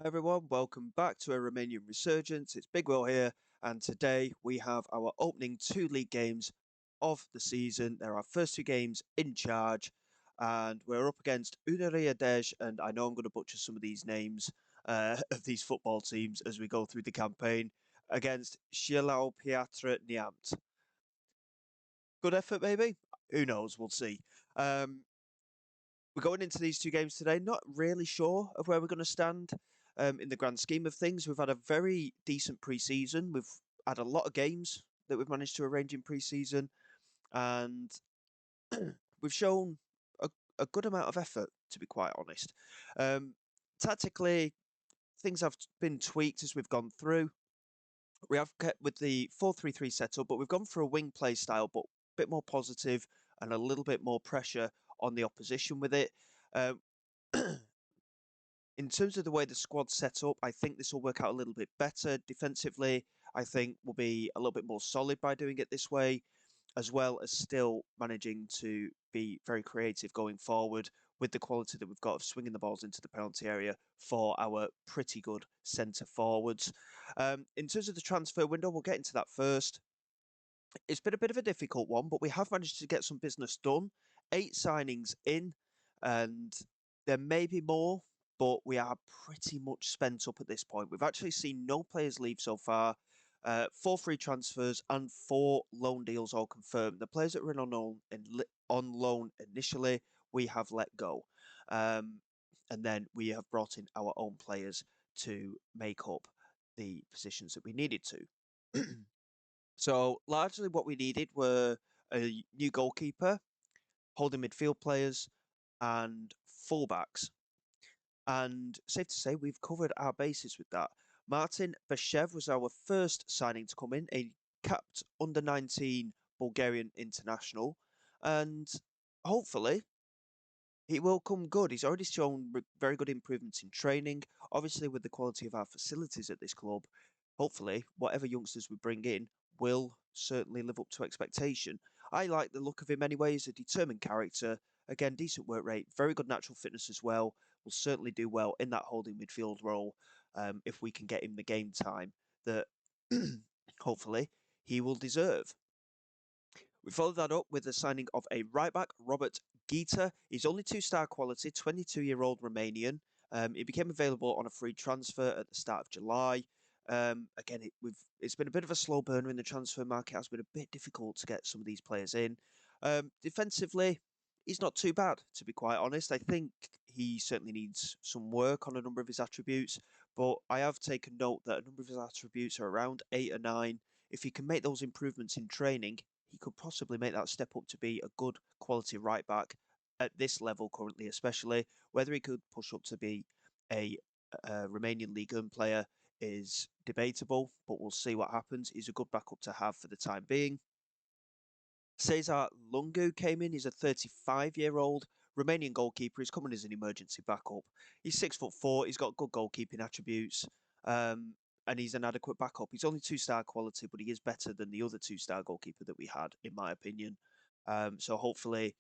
Hi everyone, welcome back to a Romanian Resurgence. It's Big Will here, and today we have our opening two league games of the season. They're our first two games in charge, and we're up against Unaria Dej, and I know I'm going to butcher some of these names of these football teams as we go through the campaign, against Shielau Piatra Niamt. Good effort, maybe? Who knows? We'll see. Um, we're going into these two games today, not really sure of where we're going to stand in the grand scheme of things. We've had a very decent pre-season. We've had a lot of games that we've managed to arrange in pre-season, and we've shown a, a good amount of effort, to be quite honest. Um, Tactically, things have been tweaked as we've gone through. We have kept with the 4-3-3 setup, but we've gone for a wing play style, but a bit more positive and a little bit more pressure on the opposition with it. Um, in terms of the way the squad's set up, I think this will work out a little bit better defensively. I think we'll be a little bit more solid by doing it this way, as well as still managing to be very creative going forward with the quality that we've got of swinging the balls into the penalty area for our pretty good centre forwards. In terms of the transfer window, we'll get into that first. It's been a bit of a difficult one, but we have managed to get some business done. 8 signings in, and there may be more, but we are pretty much spent up at this point. We've actually seen no players leave so far. 4 free transfers and 4 loan deals all confirmed. The players that were in on loan initially, we have let go. Um, and then we have brought in our own players to make up the positions that we needed to. So largely what we needed were a new goalkeeper, holding midfield players, and fullbacks. And safe to say, we've covered our bases with that. Martin Beshev was our first signing to come in, a capped under 19 Bulgarian international. And hopefully, he will come good. He's already shown very good improvements in training. Obviously, with the quality of our facilities at this club, hopefully, whatever youngsters we bring in will certainly live up to expectation. I like the look of him anyway. He's a determined character. Again, decent work rate, very good natural fitness as well. Will certainly do well in that holding midfield role if we can get him the game time that hopefully he will deserve. We followed that up with the signing of a right back, Robert Gita. He's only 2-star quality, 22-year-old Romanian. He became available on a free transfer at the start of July. Again, it's been a bit of a slow burner in the transfer market. It's been a bit difficult to get some of these players in. Defensively, he's not too bad, to be quite honest. I think he certainly needs some work on a number of his attributes, but I have taken note that a number of his attributes are around 8 or 9. If he can make those improvements in training, he could possibly make that step up to be a good quality right back at this level currently, especially. Whether he could push up to be a Romanian League One player is debatable, but we'll see what happens. He's a good backup to have for the time being. Cesar Lungu came in. He's a 35-year-old Romanian goalkeeper. He's coming as an emergency backup. He's 6'4". He's got good goalkeeping attributes. And he's an adequate backup. He's only 2-star quality, but he is better than the other 2-star goalkeeper that we had, in my opinion. So hopefully,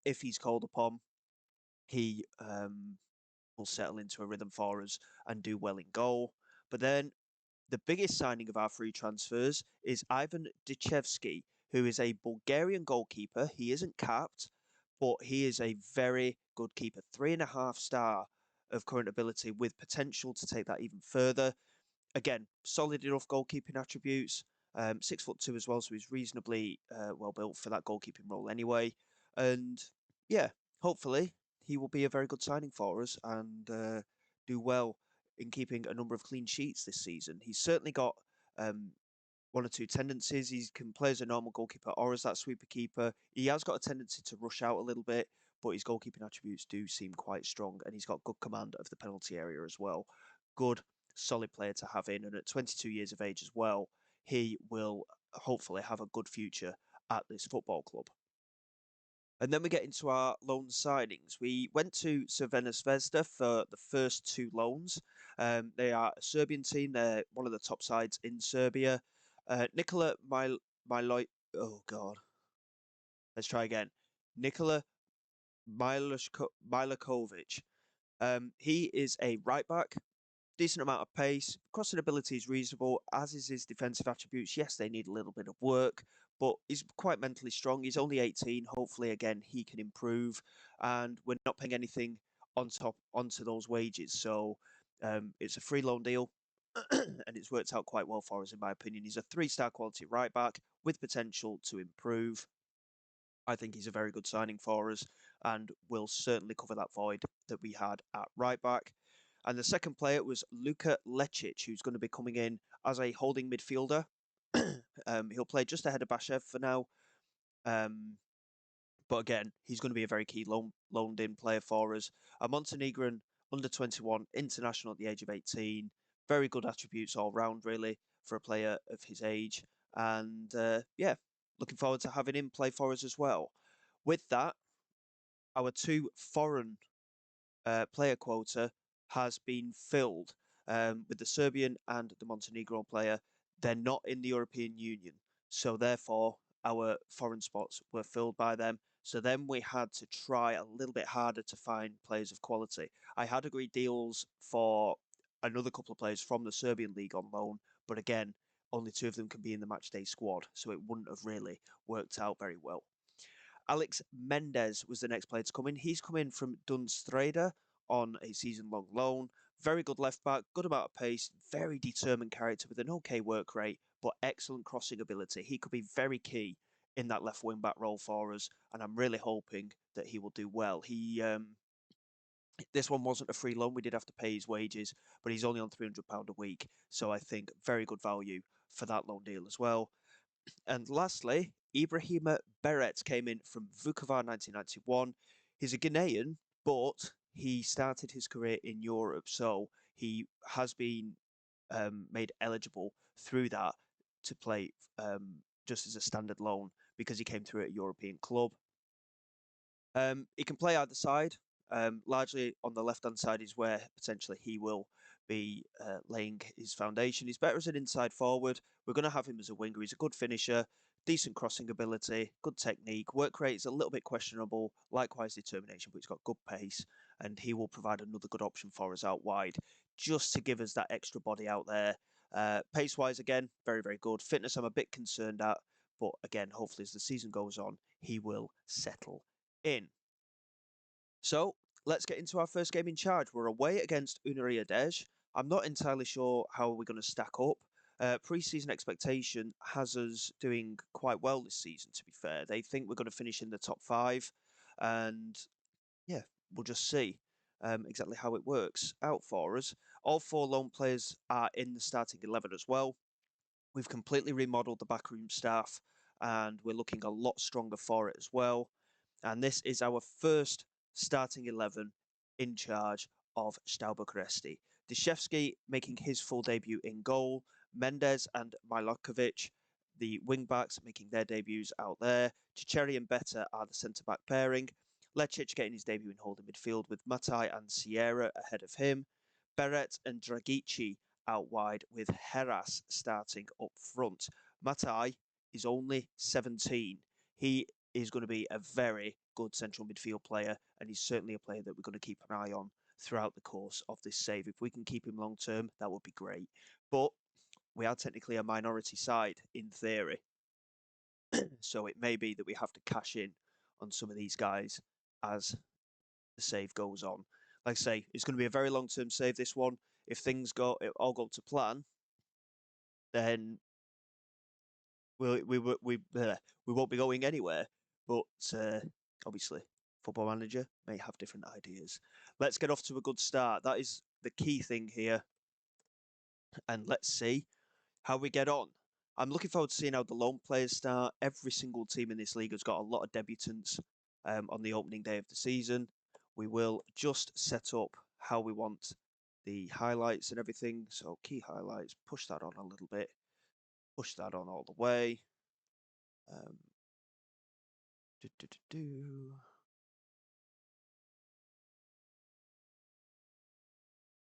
if he's called upon, he will settle into a rhythm for us and do well in goal. But then the biggest signing of our free transfers is Ivan Dichevsky, who is a Bulgarian goalkeeper. He isn't capped, but he is a very good keeper. 3.5-star of current ability with potential to take that even further. Again, solid enough goalkeeping attributes. 6'2" as well, so he's reasonably well built for that goalkeeping role anyway. And yeah, hopefully he will be a very good signing for us and do well in keeping a number of clean sheets this season. He's certainly got um, 1 or 2 tendencies. He can play as a normal goalkeeper or as that sweeper keeper. He has got a tendency to rush out a little bit, but his goalkeeping attributes do seem quite strong, and he's got good command of the penalty area as well. Good, solid player to have in, and at 22 years of age as well, he will hopefully have a good future at this football club. And then we get into our loan signings. We went to Crvena Zvezda for the first 2 loans. They are a Serbian team. They're one of the top sides in Serbia. Nikola Miloj... Oh, God. Let's try again. Nikola Milakovic. He is a right back. decent amount of pace. Crossing ability is reasonable, as is his defensive attributes. Yes, they need a little bit of work, but he's quite mentally strong. He's only 18. Hopefully, again, he can improve. And we're not paying anything on top onto those wages. So it's a free loan deal. And it's worked out quite well for us, in my opinion. He's a 3-star quality right back with potential to improve. I think he's a very good signing for us and will certainly cover that void that we had at right back. And the second player was Luka Lecic, who's going to be coming in as a holding midfielder. He'll play just ahead of Bashev for now. Um, but again, he's going to be a very key loaned in player for us. A Montenegrin under 21 international at the age of 18. Very good attributes all round, really, for a player of his age. And yeah, looking forward to having him play for us as well. With that, our 2 foreign player quota has been filled with the Serbian and the Montenegro player. They're not in the European Union, so therefore our foreign spots were filled by them. So then we had to try a little bit harder to find players of quality. I had agreed deals for another couple of players from the Serbian league on loan, but again, only 2 of them can be in the matchday squad, so it wouldn't have really worked out very well. Alex Mendez was the next player to come in. He's come in from Dunstreda on a season-long loan. Very good left back, good amount of pace, very determined character with an okay work rate, but excellent crossing ability. He could be very key in that left wing back role for us, and I'm really hoping that he will do well. This one wasn't a free loan. We did have to pay his wages, but he's only on £300 a week, so I think very good value for that loan deal as well. And lastly, Ibrahima Beret came in from Vukovar 1991. He's a Ghanaian, but he started his career in Europe, so he has been made eligible through that to play just as a standard loan because he came through at a European club. He can play either side. Largely on the left-hand side is where potentially he will be laying his foundation. He's better as an inside forward. We're going to have him as a winger. He's a good finisher, decent crossing ability, good technique. Work rate is a little bit questionable. Likewise, determination, but he's got good pace, and he will provide another good option for us out wide, just to give us that extra body out there. Pace-wise, again, very, very good. Fitness, I'm a bit concerned at, but again, hopefully as the season goes on, he will settle in. So let's get into our first game in charge. We're away against Unaria Dej. I'm not entirely sure how we're going to stack up. Pre-season expectation has us doing quite well this season, to be fair. They think we're going to finish in the top 5. And yeah, we'll just see exactly how it works out for us. All 4 loan players are in the starting 11 as well. We've completely remodeled the backroom staff and we're looking a lot stronger for it as well. And this is our first starting 11 in charge of Steaua Bucuresti. Deshevsky making his full debut in goal. Mendes and Milokovic, the wing-backs, making their debuts out there. Chicheri and Beta are the centre-back pairing. Lecic getting his debut in holding midfield with Matai and Sierra ahead of him. Beret and Dragici out wide with Heras starting up front. Matai is only 17. He is going to be a very good central midfield player, and he's certainly a player that we're going to keep an eye on throughout the course of this save. If we can keep him long term, that would be great. But we are technically a minority side in theory, so it may be that we have to cash in on some of these guys as the save goes on. Like I say, it's going to be a very long term save, this one. If things all go to plan, then we won't be going anywhere. But obviously, Football Manager may have different ideas. Let's get off to a good start. That is the key thing here. And let's see how we get on. I'm looking forward to seeing how the loan players start. Every single team in this league has got a lot of debutants on the opening day of the season. We will just set up how we want the highlights and everything. So key highlights, push that on a little bit. Push that on all the way. Um, do, do, do, do.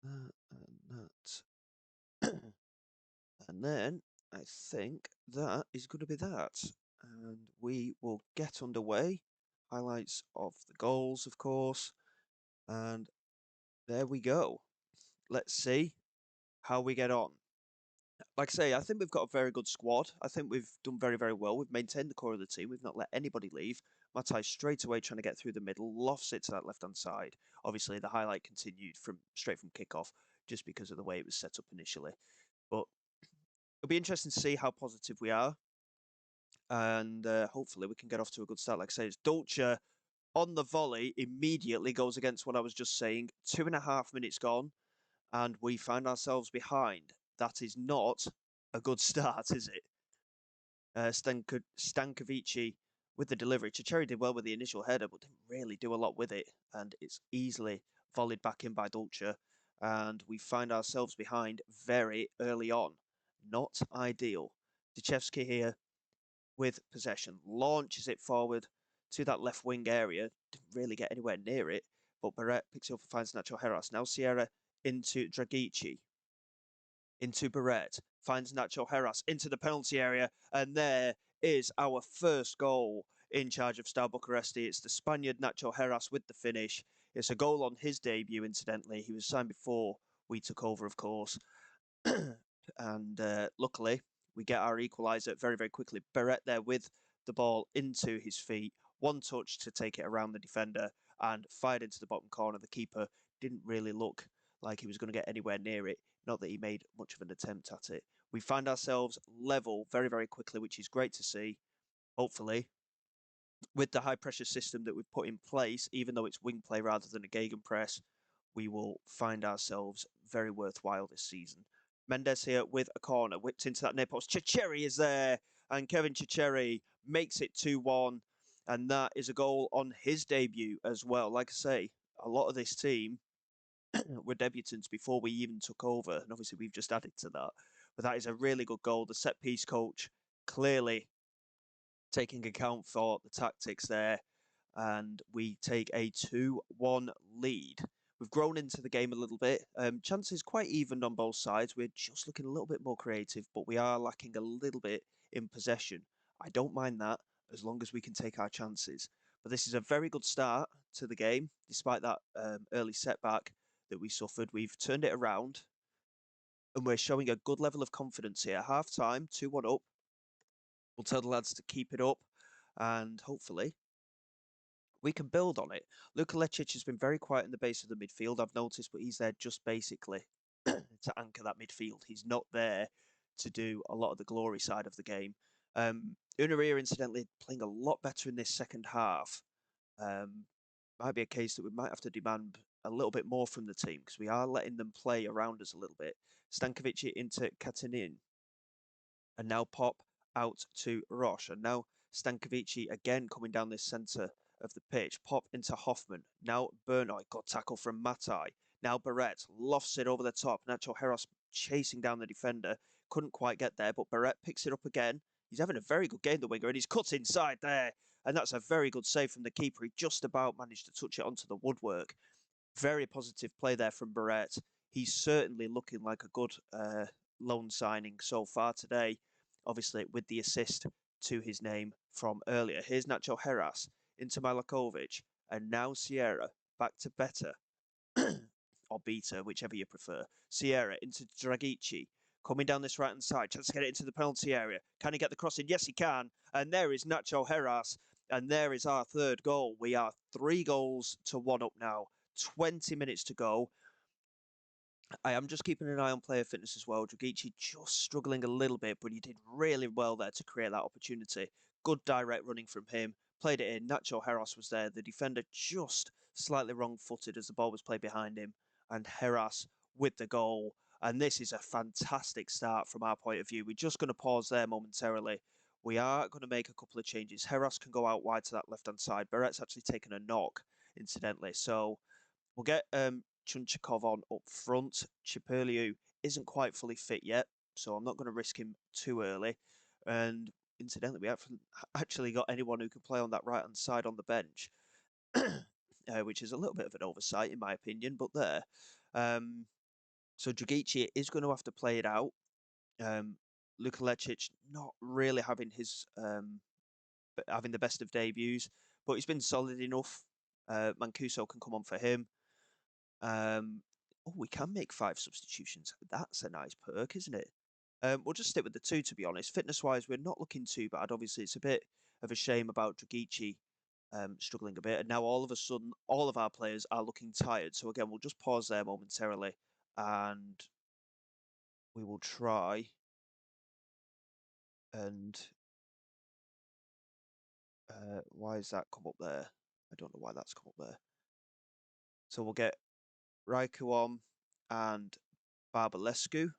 That and that. And then I think that is going to be that. And we will get underway. Highlights of the goals, of course. And there we go. Let's see how we get on. Like I say, I think we've got a very good squad. I think we've done very, very well. We've maintained the core of the team. We've not let anybody leave. Matai straight away trying to get through the middle, lofts it to that left-hand side. Obviously, the highlight continued from straight from kickoff just because of the way it was set up initially. But it'll be interesting to see how positive we are. And hopefully we can get off to a good start. Like I say, it's Dolce on the volley immediately goes against what I was just saying. 2.5 minutes gone, and we find ourselves behind. That is not a good start, is it? Stankovici with the delivery. Chicheri did well with the initial header, but didn't really do a lot with it, and it's easily volleyed back in by Dolce, and we find ourselves behind very early on. Not ideal. Dechevsky here with possession, launches it forward to that left wing area. Didn't really get anywhere near it, but Barrett picks it up and finds Nacho Heras. Now Sierra into Dragici, into Barrett, finds Nacho Heras into the penalty area, and there is our first goal in charge of Steaua Bucuresti. It's the Spaniard Nacho Heras with the finish. It's a goal on his debut, incidentally. He was signed before we took over, of course. And luckily, we get our equaliser very, very quickly. Barrett there with the ball into his feet. One touch to take it around the defender and fired into the bottom corner. The keeper didn't really look like he was going to get anywhere near it. Not that he made much of an attempt at it. We find ourselves level very, very quickly, which is great to see. Hopefully, with the high pressure system that we've put in place, even though it's wing play rather than a gegenpress, we will find ourselves very worthwhile this season. Mendes here with a corner, whipped into that near post. Chicheri is there, and Kevin Chicheri makes it 2-1, and that is a goal on his debut as well. Like I say, a lot of this team were debutants before we even took over, and obviously we've just added to that. But that is a really good goal. The set piece coach clearly taking account for the tactics there, and we take a 2-1 lead. We've grown into the game a little bit. Chances quite even on both sides. We're just looking a little bit more creative, but we are lacking a little bit in possession. I don't mind that as long as we can take our chances. But this is a very good start to the game, despite that early setback that we suffered. We've turned it around, and we're showing a good level of confidence here. Half time, 2-1 up. We'll tell the lads to keep it up, and hopefully we can build on it. Luka Lecic has been very quiet in the base of the midfield, I've noticed, but he's there just basically to anchor that midfield. He's not there to do a lot of the glory side of the game. Unaria, incidentally, playing a lot better in this second half. Might be a case that we might have to demand a little bit more from the team because we are letting them play around us a little bit. Stankovic into Katanin. And now Pop out to Roche. And now Stankovici again coming down this centre of the pitch. Pop into Hoffman. Now Bernoy. Got tackle from Matai. Now Barrett lofts it over the top. Nacho Heras chasing down the defender. Couldn't quite get there, but Barrett picks it up again. He's having a very good game, the winger, and he's cut inside there. And that's a very good save from the keeper. He just about managed to touch it onto the woodwork. Very positive play there from Barrett. He's certainly looking like a good loan signing so far today, obviously with the assist to his name from earlier. Here's Nacho Heras into Malakovic, and now Sierra back to Better, or Beta, whichever you prefer. Sierra into Dragici, coming down this right-hand side, chance to get it into the penalty area. Can he get the crossing? Yes, he can. And there is Nacho Heras, and there is our third goal. We are 3 goals to 1 up now. 20 minutes to go. I am just keeping an eye on player fitness as well. Dragici just struggling a little bit, but he did really well there to create that opportunity. Good direct running from him. Played it in. Nacho Heras was there. The defender just slightly wrong-footed as the ball was played behind him. And Heras with the goal. And this is a fantastic start from our point of view. We're just going to pause there momentarily. We are going to make a couple of changes. Heras can go out wide to that left-hand side. Barrett's actually taken a knock, incidentally. So we'll get Chunchikov on up front. Chipurliu isn't quite fully fit yet, so I'm not going to risk him too early. And incidentally, we haven't actually got anyone who can play on that right-hand side on the bench, which is a little bit of an oversight in my opinion, but there. So Dragici is going to have to play it out. Luka Lecic not really having his having the best of debuts, but he's been solid enough. Mancuso can come on for him. Oh, we can make 5 substitutions. That's a nice perk, isn't it? We'll just stick with the two, to be honest. Fitness-wise, we're not looking too bad. Obviously, it's a bit of a shame about Dragici struggling a bit. And now all of a sudden, all of our players are looking tired. So again, we'll just pause there momentarily and we will try and why has that come up there? I don't know why that's come up there. So we'll get Raikou on and Barbalescu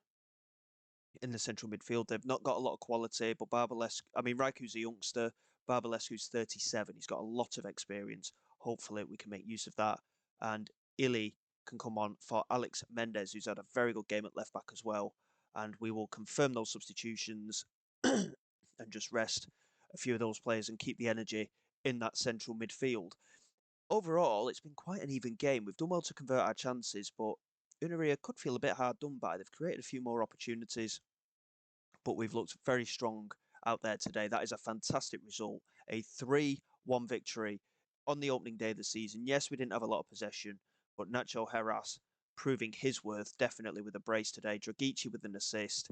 in the central midfield. They've not got a lot of quality, but Raikou's a youngster. Barbalescu's 37. He's got a lot of experience. Hopefully, we can make use of that. And Illy can come on for Alex Mendez, who's had a very good game at left back as well. And we will confirm those substitutions and just rest a few of those players and keep the energy in that central midfield. Overall, it's been quite an even game. We've done well to convert our chances, but Unaria could feel a bit hard done by. They've created a few more opportunities, but we've looked very strong out there today. That is a fantastic result. A 3-1 victory on the opening day of the season. Yes, we didn't have a lot of possession, but Nacho Heras proving his worth definitely with a brace today. Dragici with an assist,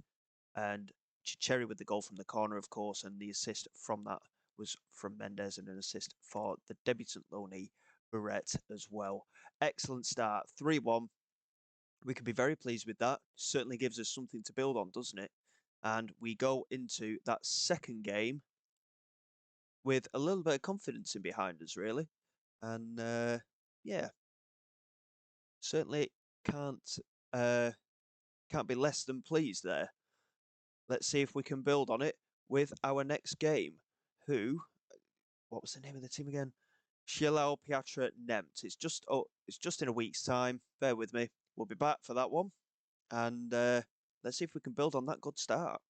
and Cherry with the goal from the corner, of course, and the assist from that was from Mendes and an assist for the debutant loanee Barrett as well. Excellent start, 3-1. We can be very pleased with that. Certainly gives us something to build on, doesn't it? And we go into that second game with a little bit of confidence in behind us, really. And yeah, certainly can't uh, can't be less than pleased there. Let's see if we can build on it with our next game. What was the name of the team again? Shilao Piatra Nemt. It's just in a week's time. Bear with me. We'll be back for that one. And let's see if we can build on that good start.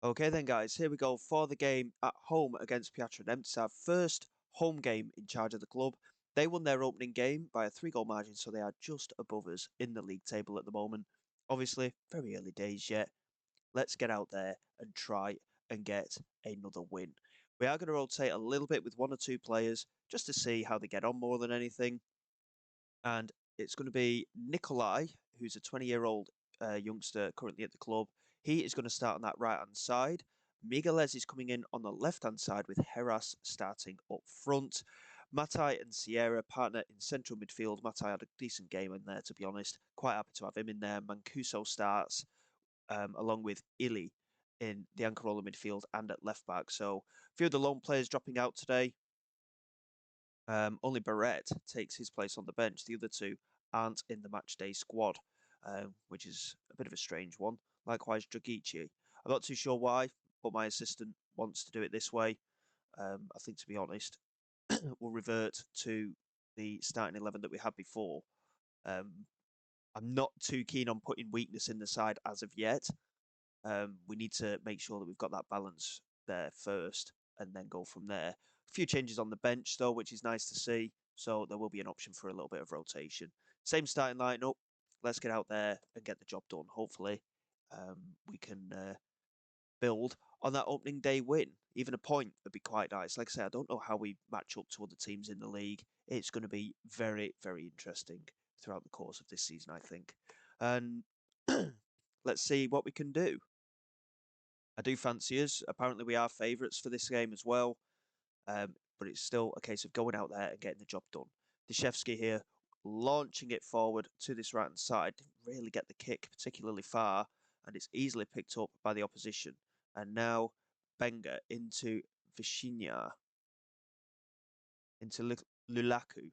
Okay then guys, here we go for the game at home against Piatra. It's our first home game in charge of the club. They won their opening game by a 3-goal margin, so they are just above us in the league table at the moment. Obviously, very early days yet. Let's get out there and try and get another win. We are going to rotate a little bit with 1 or 2 players just to see how they get on more than anything. And it's going to be Nikolai, who's a 20-year-old youngster currently at the club. He is going to start on that right-hand side. Migueles is coming in on the left-hand side with Heras starting up front. Matai and Sierra partner in central midfield. Matai had a decent game in there, to be honest. Quite happy to have him in there. Mancuso starts along with Illy in the anchor role of midfield and at left back. So a few of the lone players dropping out today. Only Barrett takes his place on the bench. The other two aren't in the matchday squad, which is a bit of a strange one. Likewise, Dragici. I'm not too sure why, but my assistant wants to do it this way. I think, to be honest, we'll revert to the starting 11 that we had before. I'm not too keen on putting weakness in the side as of yet. We need to make sure that we've got that balance there first and then go from there. A few changes on the bench, though, which is nice to see. So there will be an option for a little bit of rotation. Same starting lineup. Let's get out there and get the job done. Hopefully, we can build on that opening day win. Even a point would be quite nice. Like I say, I don't know how we match up to other teams in the league. It's going to be very, very interesting throughout the course of this season, I think. And let's see what we can do. I do fancy us. Apparently, we are favourites for this game as well. But it's still a case of going out there and getting the job done. Deshevsky here, launching it forward to this right-hand side. Didn't really get the kick particularly far, and it's easily picked up by the opposition. And now Benga into Vishinya, into Lulaku.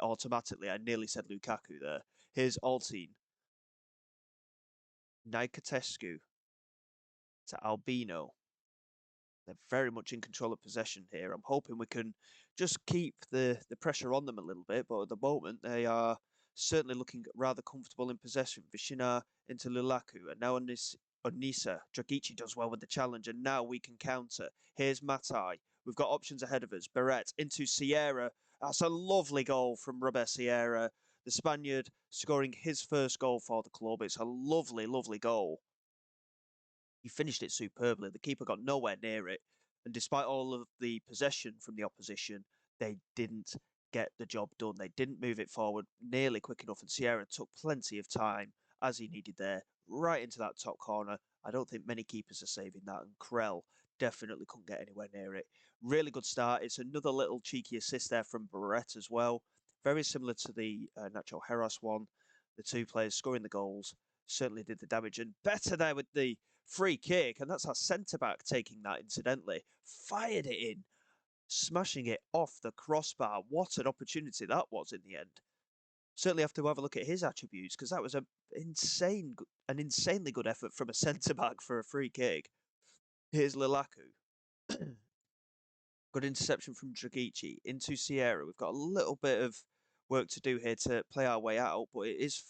Automatically, I nearly said Lukaku there. Here's Altine. Nikotescu to Albino. They're very much in control of possession here. I'm hoping we can just keep the pressure on them a little bit, but at the moment they are certainly looking rather comfortable in possession. Vishina into Lulaku, and now on this Onisa. Dragici does well with the challenge, and now we can counter. Here's Matai. We've got options ahead of us. Barrett into Sierra. That's a lovely goal from Robert Sierra. The Spaniard scoring his first goal for the club. It's a lovely, lovely goal. He finished it superbly. The keeper got nowhere near it. And despite all of the possession from the opposition, they didn't get the job done. They didn't move it forward nearly quick enough, and Sierra took plenty of time as he needed there, right into that top corner. I don't think many keepers are saving that, and Krell definitely couldn't get anywhere near it. Really good start. It's another little cheeky assist there from Barrett as well. Very similar to the Nacho Heras one. The two players scoring the goals certainly did the damage, and better there with the free kick, and that's our centre back taking that incidentally. Fired it in, smashing it off the crossbar. What an opportunity that was in the end. Certainly have to have a look at his attributes because that was an insanely good effort from a centre back for a free kick. Here's Lulaku. Good interception from Dragici into Sierra. We've got a little bit of work to do here to play our way out, but it is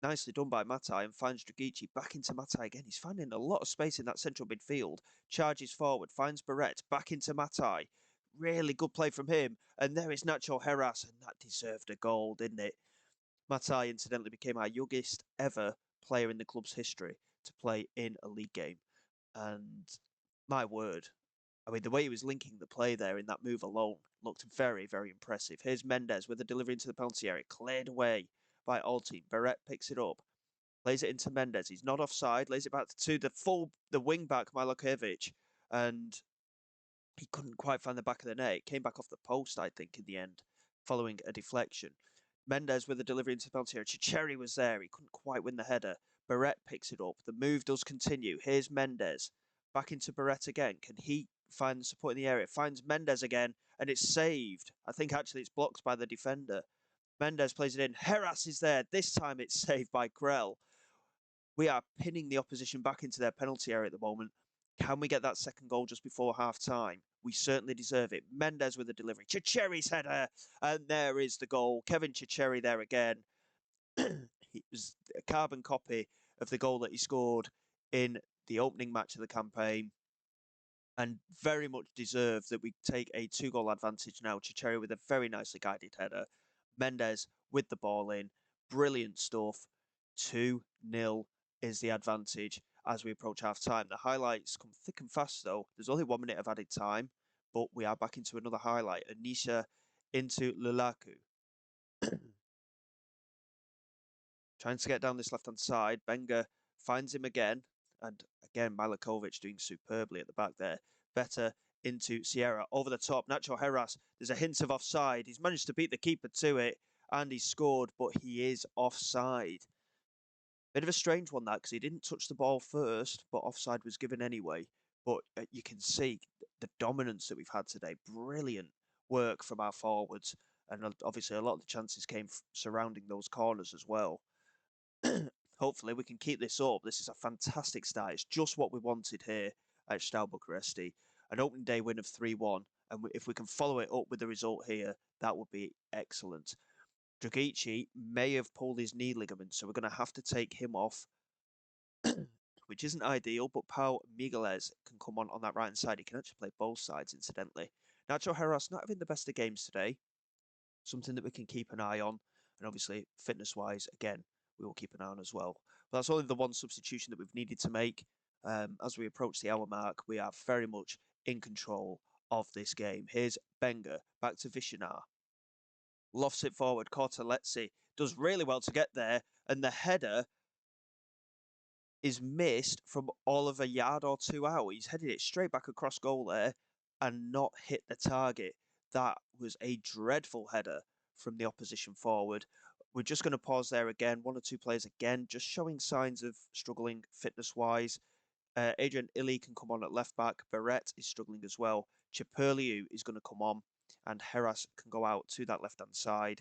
nicely done by Matai and finds Dragici back into Matai again. He's finding a lot of space in that central midfield. Charges forward, finds Barrett back into Matai. Really good play from him. And there is Nacho Heras, and that deserved a goal, didn't it? Matai incidentally became our youngest ever player in the club's history to play in a league game. And my word, I mean, the way he was linking the play there in that move alone looked very, very impressive. Here's Mendes with a delivery into the penalty area, cleared away by Alteam. Barrett picks it up, plays it into Mendes. He's not offside, lays it back to the wing back, Milokovic, and he couldn't quite find the back of the net. It came back off the post, I think, in the end, following a deflection. Mendes with a delivery into the penalty area. Chicheri was there. He couldn't quite win the header. Barrett picks it up. The move does continue. Here's Mendes. Back into Barrett again. Can he find the support in the area? Finds Mendes again, and it's saved. I think actually it's blocked by the defender. Mendes plays it in. Heras is there. This time it's saved by Krell. We are pinning the opposition back into their penalty area at the moment. Can we get that second goal just before half time? We certainly deserve it. Mendes with a delivery. Chicheri's header. And there is the goal. Kevin Chicheri there again. It was a carbon copy of the goal that he scored in the opening match of the campaign. And very much deserved that we take a 2-goal advantage now. Chicheri with a very nicely guided header. Mendes with the ball in. Brilliant stuff. 2-0 is the advantage as we approach half time. The highlights come thick and fast though. There's only 1 minute of added time, but we are back into another highlight. Anisha into Lulaku. Trying to get down this left-hand side. Benga finds him again. And again, Milokovic doing superbly at the back there. Better into Sierra. Over the top, Nacho Heras. There's a hint of offside. He's managed to beat the keeper to it. And he scored, but he is offside. Bit of a strange one, that, because he didn't touch the ball first, but offside was given anyway. But you can see the dominance that we've had today. Brilliant work from our forwards. And obviously a lot of the chances came surrounding those corners as well. Hopefully we can keep this up. This is a fantastic start. It's just what we wanted here at Steaua Bucharesti. An opening day win of 3-1. And if we can follow it up with the result here, that would be excellent. Dragici may have pulled his knee ligament, so we're going to have to take him off, which isn't ideal, but Pau Migueles can come on that right-hand side. He can actually play both sides, incidentally. Nacho Heras not having the best of games today. Something that we can keep an eye on. And obviously, fitness-wise, again, we will keep an eye on as well. But that's only the one substitution that we've needed to make. As we approach the hour mark, we are very much in control of this game. Here's Benga, back to Vishinar. Lofts it forward, Cortelezzi does really well to get there, and the header is missed from all of a yard or two out. He's headed it straight back across goal there and not hit the target. That was a dreadful header from the opposition forward. We're just going to pause there again. 1 or 2 players again, just showing signs of struggling fitness-wise. Adrian Illy can come on at left back. Barrett is struggling as well. Chiperliu is going to come on, and Heras can go out to that left-hand side.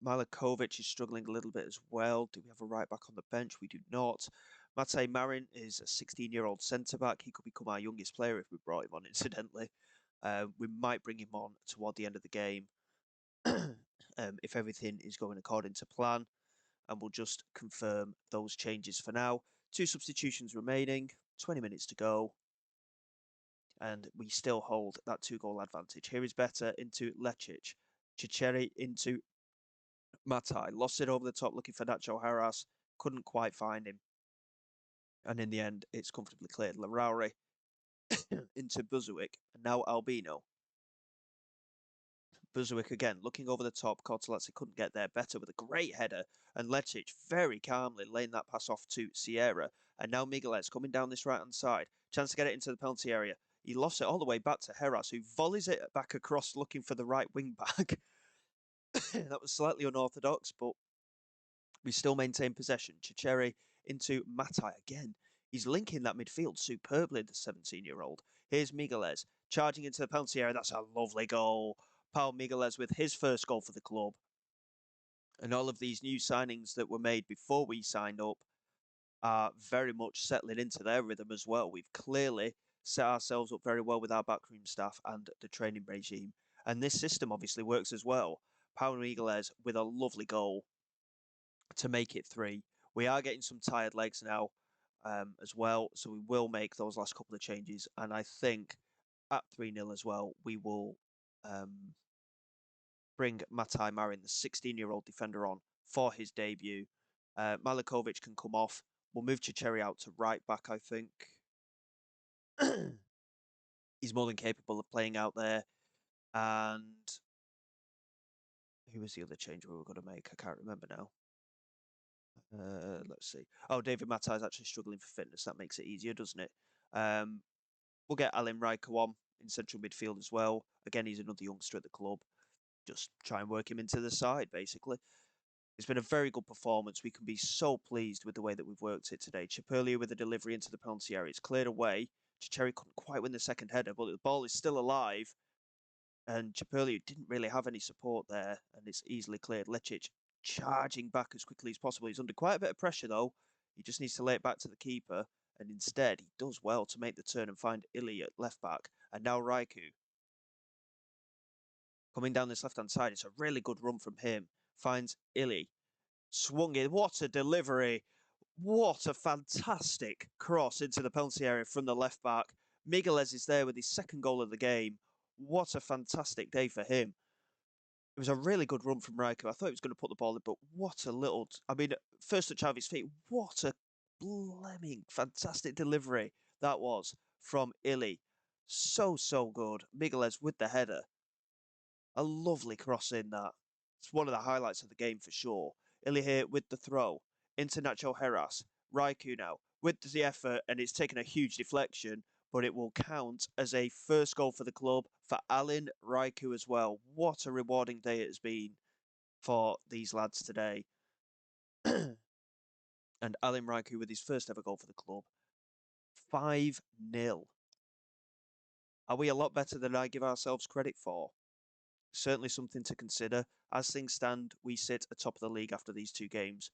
Milokovic is struggling a little bit as well. Do we have a right back on the bench? We do not. Matej Marin is a 16-year-old centre-back. He could become our youngest player if we brought him on, incidentally. We might bring him on toward the end of the game if everything is going according to plan. And we'll just confirm those changes for now. 2 substitutions remaining, 20 minutes to go. And we still hold that 2-goal advantage. Here is Better into Lecic. Chicheri into Matai. Lost it over the top looking for Nacho Heras. Couldn't quite find him. And in the end, it's comfortably cleared. Larauri into Buzuik, and now Albino. Buzuik again, looking over the top. Cortolazzi couldn't get there better with a great header, and Lecic very calmly laying that pass off to Sierra. And now Migueles coming down this right-hand side. Chance to get it into the penalty area. He lost it all the way back to Heras, who volleys it back across looking for the right wing back. That was slightly unorthodox, but we still maintain possession. Chicheri into Matai again. He's linking that midfield superbly, the 17-year-old. Here's Migueles charging into the penalty area. That's a lovely goal. Paul Migueles with his first goal for the club. And all of these new signings that were made before we signed up are very much settling into their rhythm as well. We've clearly set ourselves up very well with our backroom staff and the training regime. And this system obviously works as well. Paul Migueles with a lovely goal to make it 3. We are getting some tired legs now as well, so we will make those last couple of changes. And I think at 3-0 as well, we will bring Matai Marin, the 16-year-old defender, on for his debut. Malikovic can come off. We'll move Chicheri out to right back, I think. He's more than capable of playing out there. And who was the other change we were going to make? I can't remember now. Let's see. Oh, David Matai is actually struggling for fitness. That makes it easier, doesn't it? We'll get Alan Riker on in central midfield as well. Again, he's another youngster at the club. Just try and work him into the side, basically. It's been a very good performance. We can be so pleased with the way that we've worked it today. Chiperlia with a delivery into the penalty area. It's cleared away. Chicheri couldn't quite win the second header, but the ball is still alive. And Chiperlia didn't really have any support there, and it's easily cleared. Lecic charging back as quickly as possible. He's under quite a bit of pressure, though. He just needs to lay it back to the keeper, and instead he does well to make the turn and find Ili at left back. And now Raiku coming down this left-hand side. It's a really good run from him. Finds Ili. Swung in. What a delivery. What a fantastic cross into the penalty area from the left back. Migueles is there with his second goal of the game. What a fantastic day for him. It was a really good run from Riker. I thought he was going to put the ball in, but what a little... I mean, first touch out of his feet. What a bleming fantastic delivery that was from Ili. So, so good. Migueles with the header. A lovely cross in that. It's one of the highlights of the game for sure. Ili here with the throw. Into Nacho Heras. Raiku now with the effort, and it's taken a huge deflection, but it will count as a first goal for the club for Alin Raiku as well. What a rewarding day it has been for these lads today. And Alin Raiku with his first ever goal for the club. 5-0. Are we a lot better than I give ourselves credit for? Certainly something to consider. As things stand, we sit atop of the league after these 2 games.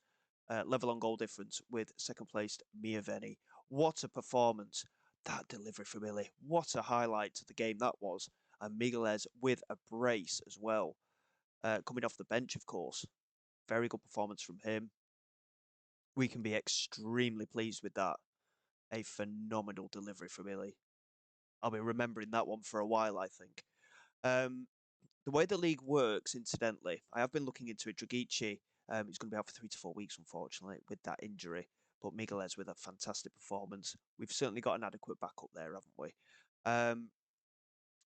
Level on goal difference with second placed Miaveni. What a performance. That delivery from Ili. What a highlight to the game that was. And Migueles with a brace as well. Coming off the bench, of course. Very good performance from him. We can be extremely pleased with that. A phenomenal delivery from Ili. I'll be remembering that one for a while, I think. The way the league works, incidentally, I have been looking into it. Dragici, he's going to be out for 3 to 4 weeks, unfortunately, with that injury. But Migueles with a fantastic performance. We've certainly got an adequate backup there, haven't we?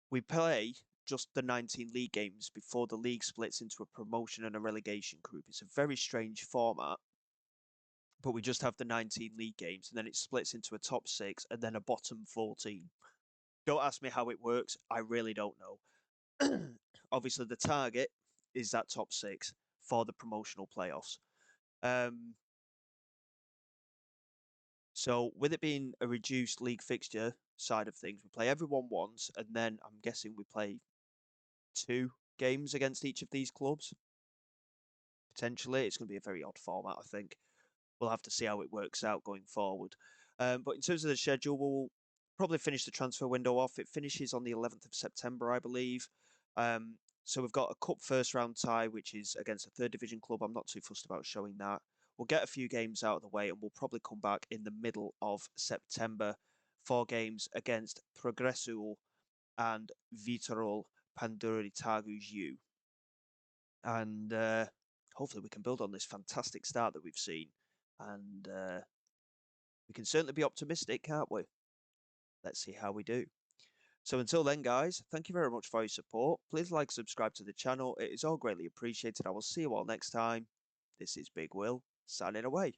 We play just the 19 league games before the league splits into a promotion and a relegation group. It's a very strange format, but we just have the 19 league games, and then it splits into a top 6 and then a bottom 14. Don't ask me how it works. I really don't know. Obviously, the target is that top 6 for the promotional playoffs. So with it being a reduced league fixture side of things, we play everyone once, and then I'm guessing we play 2 games against each of these clubs. Potentially, it's going to be a very odd format, I think. We'll have to see how it works out going forward. But in terms of the schedule, we'll probably finish the transfer window off. It finishes on the 11th of September, I believe. So we've got a cup first round tie, which is against a 3rd division club. I'm not too fussed about showing that. We'll get a few games out of the way, and we'll probably come back in the middle of September. 4 games against Progressul and Viitorul Panduri Targu. And hopefully we can build on this fantastic start that we've seen. And We can certainly be optimistic, can't we? Let's see how we do. So until then, guys, thank you very much for your support. Please like, subscribe to the channel. It is all greatly appreciated. I will see you all next time. This is Big Will, signing away.